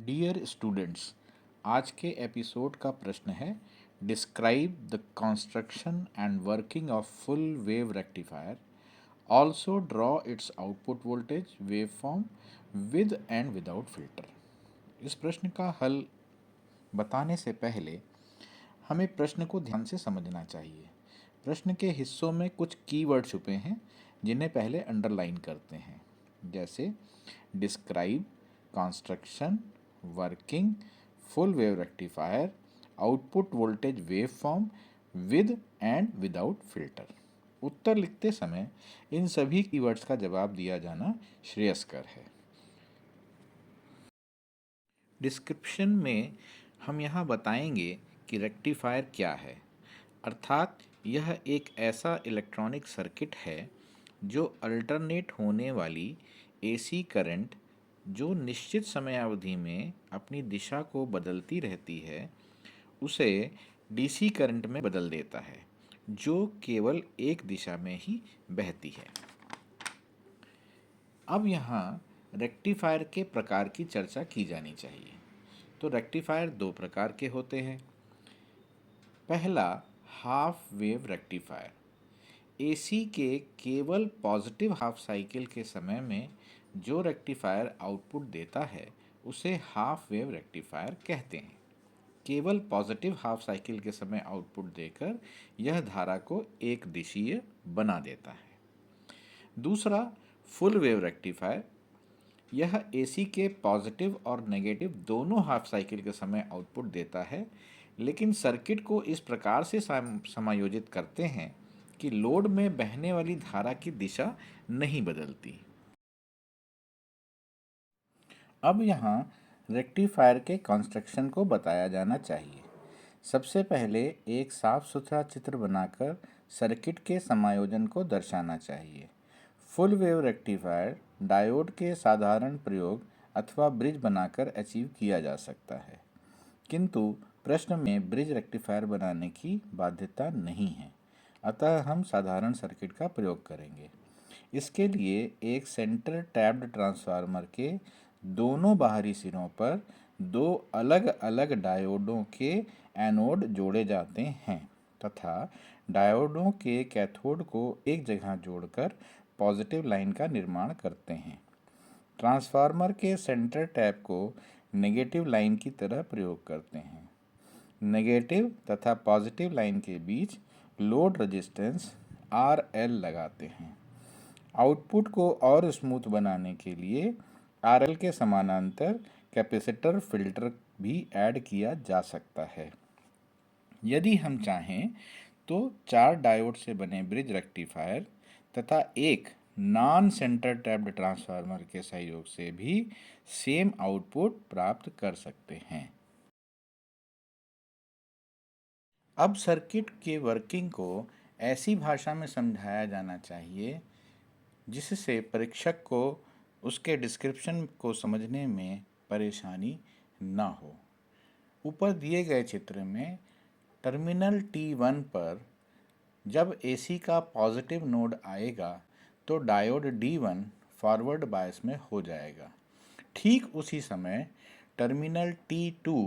Dear students, आज के episode का प्रश्न है describe the construction and working of full wave rectifier, also draw it's output voltage wave form with and without filter. इस प्रश्न का हल बताने से पहले हमें प्रश्न को ध्यान से समझना चाहिए। प्रश्न के हिस्सों में कुछ कीवर्ड छुपे हैं जिन्हें पहले अंडरलाइन करते हैं, जैसे describe, construction, working, full wave rectifier, output voltage wave form, with and without filter. उत्तर लिखते समय इन सभी कीवर्ड्स का जवाब दिया जाना श्रेयस्कर है। डिस्क्रिप्शन में हम यहाँ बताएंगे कि रेक्टिफायर क्या है, अर्थात यह एक ऐसा इलेक्ट्रॉनिक सर्किट है जो अल्टरनेट होने वाली एसी करंट जो निश्चित समयावधि में अपनी दिशा को बदलती रहती है उसे डीसी करंट में बदल देता है जो केवल एक दिशा में ही बहती है। अब यहाँ रेक्टिफायर के प्रकार की चर्चा की जानी चाहिए। तो रेक्टिफायर दो प्रकार के होते हैं। पहला, हाफ वेव रेक्टिफायर। एसी के केवल पॉजिटिव हाफ साइकिल के समय में जो रेक्टिफायर आउटपुट देता है उसे हाफ वेव रेक्टिफायर कहते हैं। केवल पॉजिटिव हाफ साइकिल के समय आउटपुट देकर यह धारा को एक दिशीय बना देता है। दूसरा, फुल वेव रेक्टिफायर। यह एसी के पॉजिटिव और नेगेटिव दोनों हाफ साइकिल के समय आउटपुट देता है, लेकिन सर्किट को इस प्रकार से समायोजित करते हैं कि लोड में बहने वाली धारा की दिशा नहीं बदलती। अब यहाँ रेक्टिफायर के कंस्ट्रक्शन को बताया जाना चाहिए। सबसे पहले एक साफ सुथरा चित्र बनाकर सर्किट के समायोजन को दर्शाना चाहिए। फुल वेव रेक्टिफायर डायोड के साधारण प्रयोग अथवा ब्रिज बनाकर अचीव किया जा सकता है, किंतु प्रश्न में ब्रिज रेक्टिफायर बनाने की बाध्यता नहीं है, अतः हम साधारण सर्किट का प्रयोग करेंगे। इसके लिए एक सेंटर टैप्ड ट्रांसफार्मर के दोनों बाहरी सिरों पर दो अलग अलग डायोडों के एनोड जोड़े जाते हैं तथा डायोडों के कैथोड को एक जगह जोड़कर पॉजिटिव लाइन का निर्माण करते हैं। ट्रांसफार्मर के सेंटर टैप को नेगेटिव लाइन की तरह प्रयोग करते हैं। नेगेटिव तथा पॉजिटिव लाइन के बीच लोड रेजिस्टेंस RL लगाते हैं। आउटपुट को और स्मूथ बनाने के लिए RL के समानांतर कैपेसिटर फिल्टर भी ऐड किया जा सकता है। यदि हम चाहें तो 4 डायोड से बने ब्रिज रेक्टिफायर तथा एक नॉन सेंटर टैप्ड ट्रांसफार्मर के सहयोग से भी सेम आउटपुट प्राप्त कर सकते हैं। अब सर्किट के वर्किंग को ऐसी भाषा में समझाया जाना चाहिए जिससे परीक्षक को उसके डिस्क्रिप्शन को समझने में परेशानी ना हो। ऊपर दिए गए चित्र में टर्मिनल T1 पर जब AC का पॉजिटिव नोड आएगा तो डायोड D1 फॉरवर्ड बायस में हो जाएगा। ठीक उसी समय टर्मिनल T2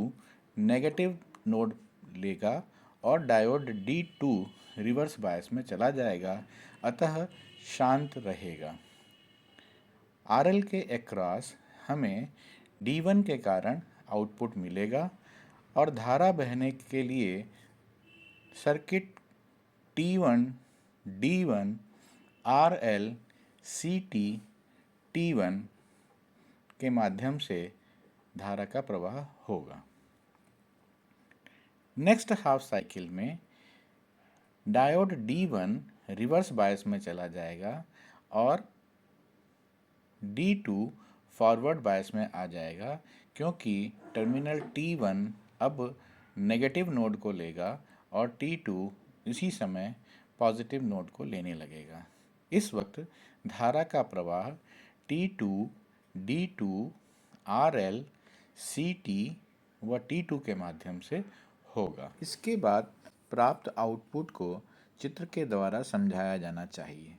नेगेटिव नोड लेगा और डायोड D2 रिवर्स बायस में चला जाएगा, अतः शांत रहेगा। RL के अक्रॉस हमें D1 के कारण आउटपुट मिलेगा और धारा बहने के लिए circuit T1, D1, RL, CT, T1 के माध्यम से धारा का प्रवाह होगा। नेक्स्ट हाफ साइकिल में डायोड D1 रिवर्स बायस में चला जाएगा और D2 फॉरवर्ड बायस में आ जाएगा, क्योंकि टर्मिनल T1 अब नेगेटिव नोड को लेगा और T2 इसी समय पॉजिटिव नोड को लेने लगेगा। इस वक्त धारा का प्रवाह T2, D2, RL, CT व T2 के माध्यम से होगा। इसके बाद प्राप्त आउटपुट को चित्र के द्वारा समझाया जाना चाहिए।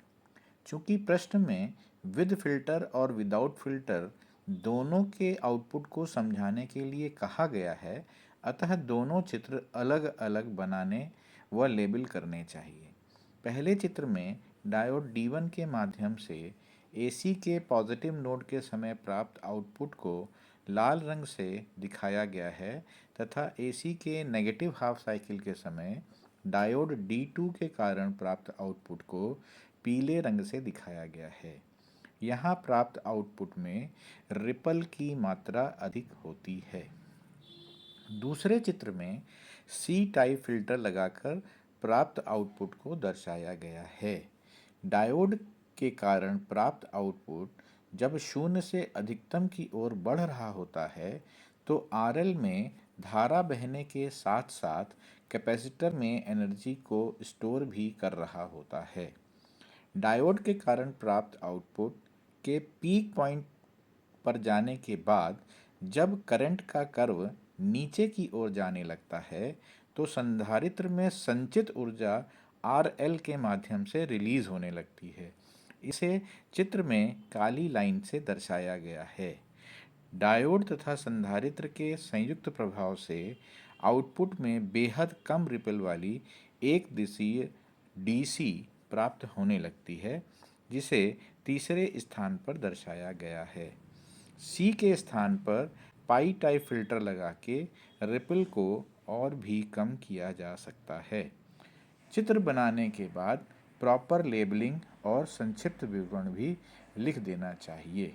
चूँकि प्रश्न में विद फिल्टर और विदाउट फिल्टर दोनों के आउटपुट को समझाने के लिए कहा गया है, अतः दोनों चित्र अलग अलग बनाने व लेबल करने चाहिए। पहले चित्र में डायोड D1 के माध्यम से AC के पॉजिटिव नोड के समय प्राप्त आउटपुट को लाल रंग से दिखाया गया है तथा AC के नेगेटिव हाफ साइकिल के समय डायोड D2 के कारण प्राप्त आउटपुट को पीले रंग से दिखाया गया है। यहाँ प्राप्त आउटपुट में रिपल की मात्रा अधिक होती है। दूसरे चित्र में सी टाइप फिल्टर लगाकर प्राप्त आउटपुट को दर्शाया गया है। डायोड के कारण प्राप्त आउटपुट जब शून्य से अधिकतम की ओर बढ़ रहा होता है तो आरएल में धारा बहने के साथ साथ कैपेसिटर में एनर्जी को स्टोर भी कर रहा होता है। डायोड के कारण प्राप्त आउटपुट के पीक पॉइंट पर जाने के बाद जब करंट का कर्व नीचे की ओर जाने लगता है तो संधारित्र में संचित ऊर्जा आरएल के माध्यम से रिलीज होने लगती है। इसे चित्र में काली लाइन से दर्शाया गया है। डायोड तथा संधारित्र के संयुक्त प्रभाव से आउटपुट में बेहद कम रिपल वाली एक दिशीय डीसी प्राप्त होने लगती है, जिसे तीसरे स्थान पर दर्शाया गया है। सी के स्थान पर पाई टाइप फिल्टर लगा के रिपल को और भी कम किया जा सकता है। चित्र बनाने के बाद प्रॉपर लेबलिंग और संक्षिप्त विवरण भी लिख देना चाहिए।